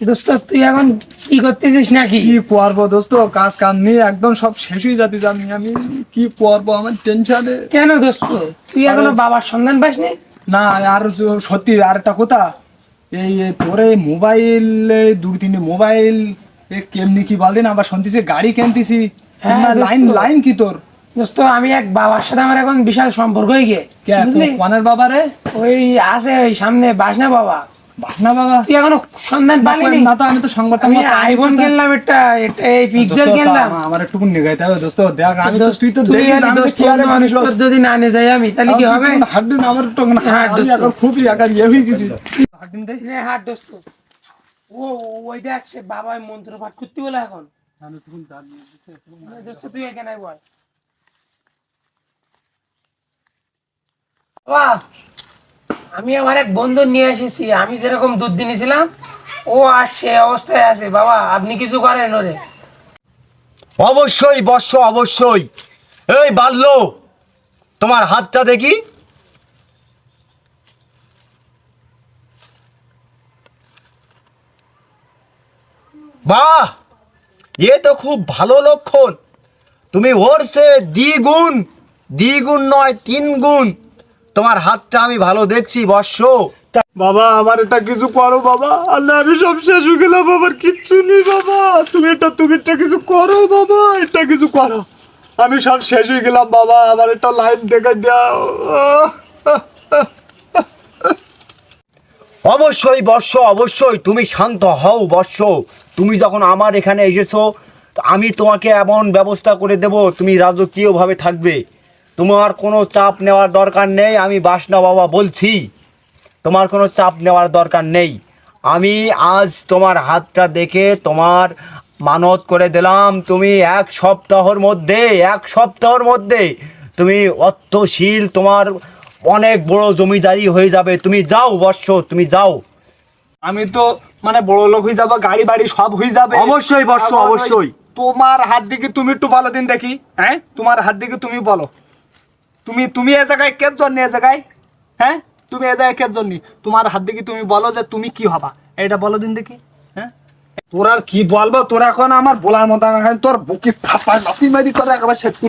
দোস্ত তুই এখন কি করতেছিস নাকি? কি করবো দোস্ত, কাজ কাম নিয়ে একদম সব শেষ হয়ে যাতে জানি আমি। কি করবো আমার টেনশনে। কেন দোস্ত তুই এখনো বাবার সন্ধান পাসনি? না, আর সত্যি আর একটা কথা, এই তোর এই মোবাইল, দুই তিনটে মোবাইল কেমনি কি বলদিন, আবার শুনতেছি গাড়ি কিনতেছি। হ্যাঁ, লাইন দোস্ত। লাইন কি তোর? দোস্ত আমি এক বাবার সাথে আমার এখন বিশাল সম্পর্ক হয়ে গিয়ে, বুঝলি? কোনের বাবা রে? ওই আছে ওই সামনে বাসনা বাবা। না বাবা, তুই এখনো সন্ধান পালিনি? না তো আমি তো সংবাদ আমি আইফোন কিনলাম একটা, এই পিক্সেল কিনলাম। আমার একটু নিগাইতে হবে দোস্ত, দেখ আমি তো, দোস্ত, তুই তো তুই দেখিস আর আমি তো দোস্ত কি আর অন্য মানুষ তোর যদি না নিয়ে যাই আমি, তাহলে কি হবে? হাড্ডিন আমার একটু হ্যাঁ, আমি দোস্ত। এখন খুবই একা ইয়ে হয়ে গেছি। হাড্ডিন দে। নে হাট দোস্ত। ও ওই দেখ সে বাবা মন্ত্র পাঠ করতে বলে এখন। নে দোস্ত তুই এখানে বল। বাবা, আমি আমার এক বন্ধু নিয়ে এসেছি, আমি যেরকম দুধ দিয়েছিলাম ও আর সে অবস্থায় আছে। বাবা আপনি কিছু করেন ওরে। অবশ্যই বর্ষ, অবশ্যই। এই বাল্য, তোমার হাতটা দেখি। বাহ, এ তো খুব ভালো লক্ষণ। তুমি ওর সে দ্বিগুণ, দ্বিগুণ নয় 3 গুণ তোমার হাতটা আমি ভালো দেখছি বর্ষ। বাবা আমার এটা কিছু করো বাবা, আল্লাহ আমি সব শেষ হয়ে গেলাম, আমার কিচ্ছু নেই বাবা, তুমি এটা কিছু করো বাবা, এটা কিছু করো, আমি সব শেষ হয়ে গেলাম বাবা, আমার একটা লাইন দেখে দাও। অবশ্যই বর্ষ, অবশ্যই তুমি শান্ত হও বর্ষ। তুমি যখন আমার এখানে এসেছো, তো আমি তোমাকে এমন ব্যবস্থা করে দেব, তুমি রাজকীয়ভাবে থাকবে। তোমার কোনো চাপ নেওয়ার দরকার নেই, আমি বাসনা বাবা বলছি। তোমার কোনো চাপ নেওয়ার দরকার নেই। আমি আজ তোমার হাতটা দেখে তোমার মানত করে দিলাম, তুমি 1 সপ্তাহের মধ্যে, 1 সপ্তাহের মধ্যে তুমি অর্থশীল, তোমার অনেক বড় জমিদারি হয়ে যাবে। তুমি যাও বর্ষ, তুমি যাও। আমি তো মানে বড় লোক হয়ে যাবো, গাড়ি বাড়ি সব হয়ে যাবে। অবশ্যই বর্ষ, আবার ওই অবশ্যই। তোমার হাত দিকে তুমি একটু বলো দিন দেখি, হ্যাঁ তোমার হাত দিকে তুমি বলো, তুমি এ জায়গায় কের জন্য, এ জায়গায়, হ্যাঁ তুমি এ জায়গায় কের জন্য, তোমার হাত দিকে তুমি বলো যে তুমি কি হবা, এটা বলো দিন দেখি। হ্যাঁ তোর আর কি বলবো, তোর এখন আমার বলার মতো না, তোর বুকে থাপ্পড় লাথি মারি তোর একেবারে সেট করে